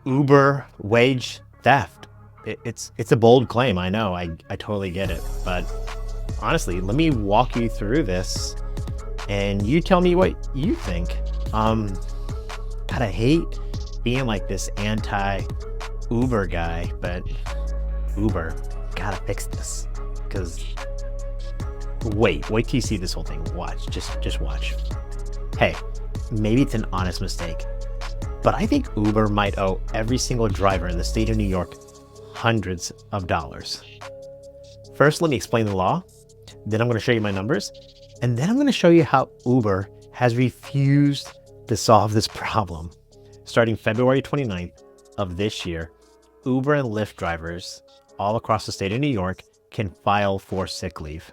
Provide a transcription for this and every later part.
Uber wage theft. It's a bold claim. I know. I totally get it. But honestly, let me walk you through this and you tell me what you think. Um, God, I hate being like this anti-Uber guy, but Uber, gotta fix this. Because wait till you see this whole thing. Watch, just watch. Hey, maybe it's an honest mistake, but I think Uber might owe every single driver in the state of New York hundreds of dollars. First, let me explain the law. Then I'm going to show you my numbers. And then I'm going to show you how Uber has refused to solve this problem. Starting February 29th of this year, Uber and Lyft drivers all across the state of New York can file for sick leave.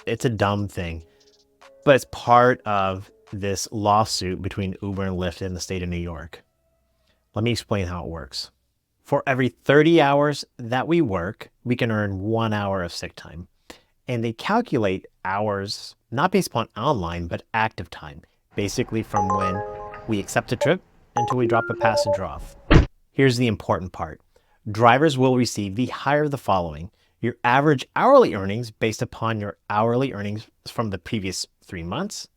It's a dumb thing, but it's part of this lawsuit between Uber and Lyft in the state of New York. Let me explain how it works. For every 30 hours that we work, we can earn 1 hour of sick time. And they calculate hours not based upon online, but active time, basically from when we accept a trip until we drop a passenger off. Here's the important part. Drivers will receive the higher of the following: your average hourly earnings based upon your hourly earnings from the previous 3 months,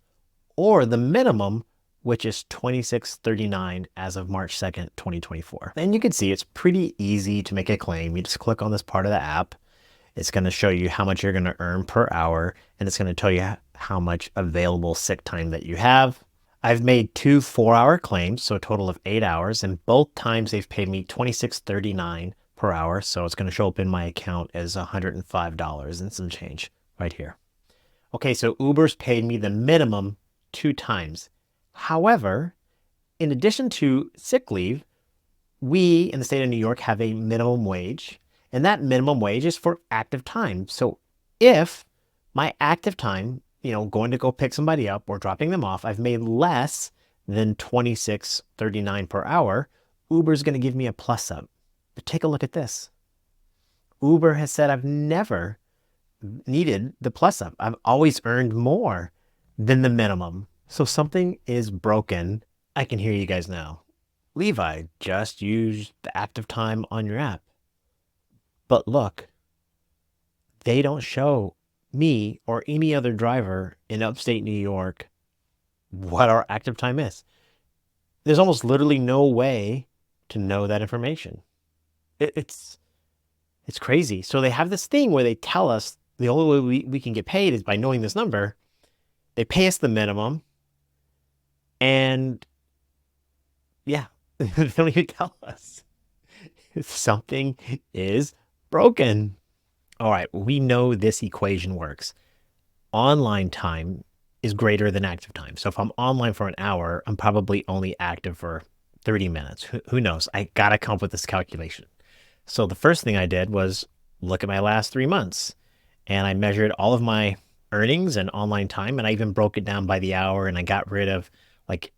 or the minimum, which is $26.39 as of March 2nd, 2024. And you can see it's pretty easy to make a claim. You just click on this part of the app. It's going to show you how much you're going to earn per hour, and it's going to tell you how much available sick time that you have. I've made 2 4-hour claims, so a total of 8 hours, and both times they've paid me $26.39 per hour, so it's going to show up in my account as $105 and some change right here. Okay, so Uber's paid me the minimum 2 times. However, in addition to sick leave, we in the state of New York have a minimum wage, and that minimum wage is for active time. So if my active time, going to go pick somebody up or dropping them off, I've made less than $26.39 per hour, Uber's going to give me a plus up. But take a look at this. Uber has said I've never needed the plus up. I've always earned more than the minimum. So something is broken. I can hear you guys now. Levi, just use the active time on your app. But look, they don't show me or any other driver in upstate New York what our active time is. There's almost literally no way to know that information. It's crazy. So they have this thing where they tell us the only way we can get paid is by knowing this number. They pay us the minimum. And yeah, they don't even tell us. Something is broken. All right, we know this equation works. Online time is greater than active time. So if I'm online for an hour, I'm probably only active for 30 minutes. Who knows? I got to come up with this calculation. So the first thing I did was look at my last 3 months, and I measured all of my earnings and online time, and I even broke it down by the hour, and I got rid of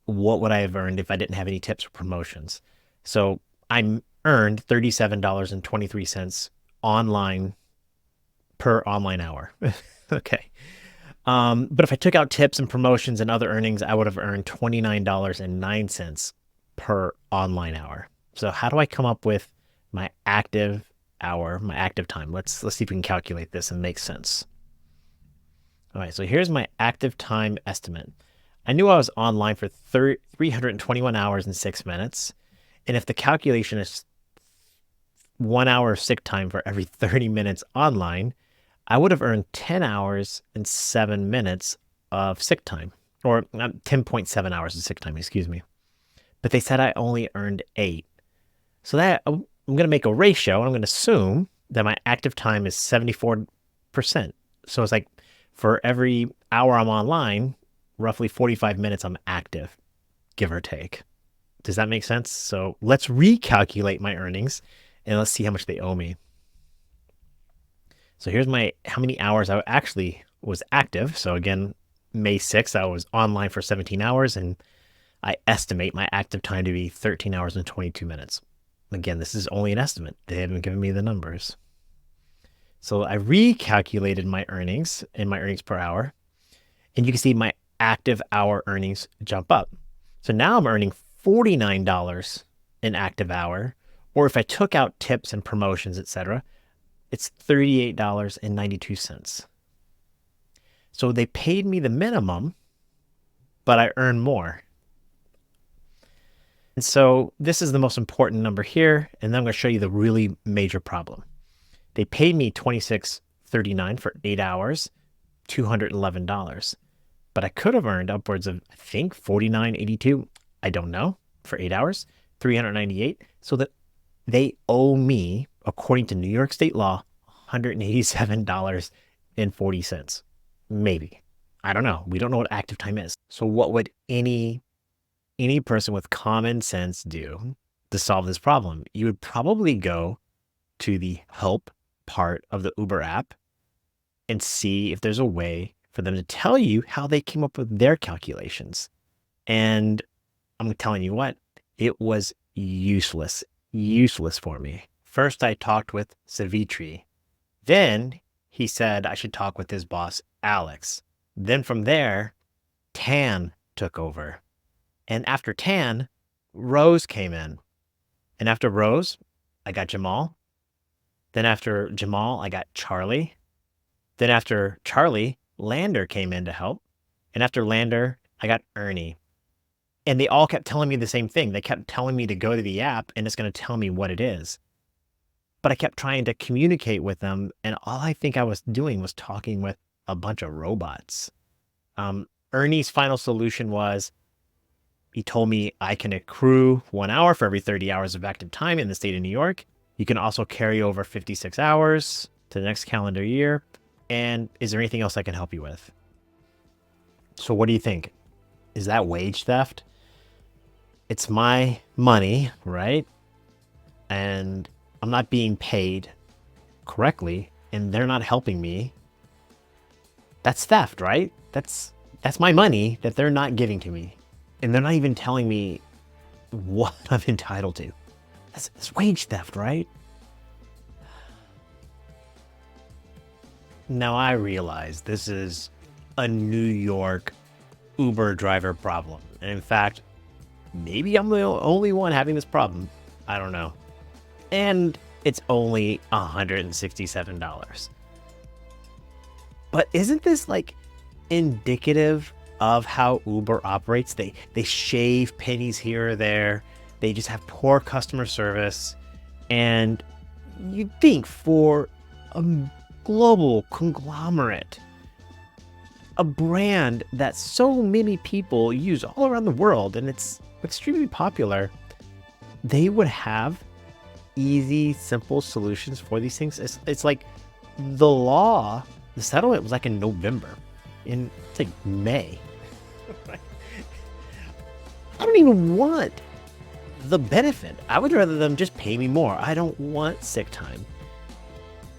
what would I have earned if I didn't have any tips or promotions. So I earned $37.23 online per online hour. Okay. But if I took out tips and promotions and other earnings, I would have earned $29.09 per online hour. So how do I come up with my active hour, my active time? Let's see if we can calculate this and make sense. All right, so here's my active time estimate. I knew I was online for 321 hours and 6 minutes. And if the calculation is 1 hour of sick time for every 30 minutes online, I would have earned 10 hours and 7 minutes of sick time, or 10.7 hours of sick time, excuse me. But they said I only earned 8. So that I'm going to make a ratio, and I'm going to assume that my active time is 74%. So it's like for every hour I'm online, roughly 45 minutes I'm active, give or take. Does that make sense? So let's recalculate my earnings and let's see how much they owe me. So here's how many hours I actually was active. So again, May 6th, I was online for 17 hours, and I estimate my active time to be 13 hours and 22 minutes. Again, this is only an estimate. They haven't given me the numbers. So I recalculated my earnings and my earnings per hour, and you can see my active hour earnings jump up. So now I'm earning $49 an active hour, or if I took out tips and promotions, etc., it's $38.92. So they paid me the minimum, but I earn more. And so this is the most important number here, and then I'm going to show you the really major problem. They paid me $26.39 for 8 hours, $211. But I could have earned upwards of, I think, $49.82. I don't know, for 8 hours, $398. So that they owe me, according to New York State law, $187.40. Maybe. I don't know. We don't know what active time is. So what would any person with common sense do to solve this problem? You would probably go to the help part of the Uber app and see if there's a way for them to tell you how they came up with their calculations. And I'm telling you what, it was useless for me. First, I talked with Savitri. Then he said I should talk with his boss, Alex. Then from there, Tan took over. And after Tan, Rose came in. And after Rose, I got Jamal. Then after Jamal, I got Charlie. Then after Charlie, Lander came in to help. And after Lander, I got Ernie. And they all kept telling me the same thing. They kept telling me to go to the app and it's going to tell me what it is. But I kept trying to communicate with them. And all I think I was doing was talking with a bunch of robots. Ernie's final solution was, he told me I can accrue 1 hour for every 30 hours of active time in the state of New York. You can also carry over 56 hours to the next calendar year. And is there anything else I can help you with? So what do you think? Is that wage theft? It's my money, right? And I'm not being paid correctly, and they're not helping me. That's theft, right? That's my money that they're not giving to me. And they're not even telling me what I'm entitled to. That's wage theft, right? Now I realize this is a New York Uber driver problem. And in fact, maybe I'm the only one having this problem. I don't know. And it's only $167. But isn't this like indicative of how Uber operates? They shave pennies here or there. They just have poor customer service. And you'd think for a global conglomerate, a brand that so many people use all around the world, and it's extremely popular, they would have easy, simple solutions for these things. It's like the settlement was like in November. It's like May. I don't even want the benefit. I would rather them just pay me more. I don't want sick time.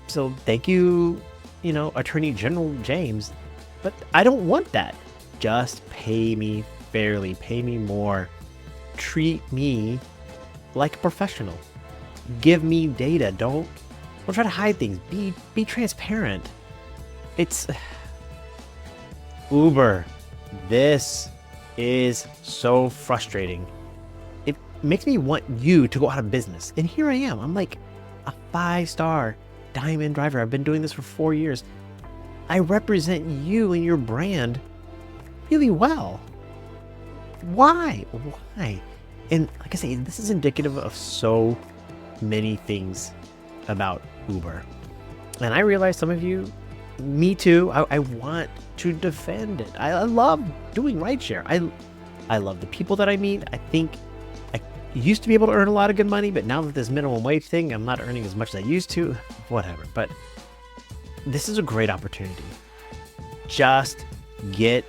So thank you, Attorney General James, but I don't want that. Just pay me fairly, pay me more. Treat me like a professional. Give me data. Don't try to hide things. Be transparent. It's Uber. This is so frustrating. It makes me want you to go out of business. And here I am. I'm like a 5-star diamond driver. I've been doing this for 4 years. I represent you and your brand really well. Why? And like I say, this is indicative of so many things about Uber. And I realize some of you, me too, I want to defend it. I love doing rideshare. I love the people that I meet. I think I used to be able to earn a lot of good money, but now that this minimum wage thing, I'm not earning as much as I used to. Whatever. But this is a great opportunity. Just get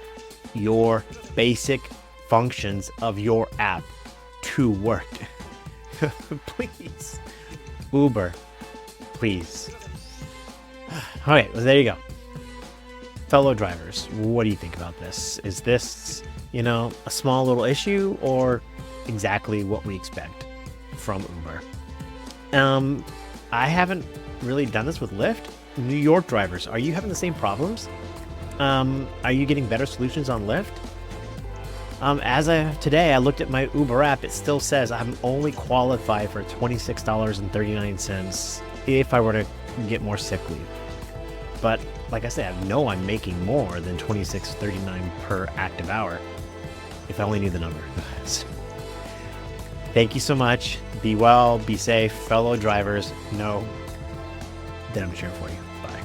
your basic functions of your app to work. Please. Uber, please. All right, well, there you go. Fellow drivers, what do you think about this? Is this, a small little issue or exactly what we expect from Uber? I haven't really done this with Lyft. New York drivers, are you having the same problems? Are you getting better solutions on Lyft? As of today, I looked at my Uber app. It still says I'm only qualified for $26.39 if I were to get more sick leave. But like I said, I know I'm making more than $26.39 per active hour if I only knew the number. Thank you so much. Be well, be safe, fellow drivers. Know that I'm cheering for you. Bye.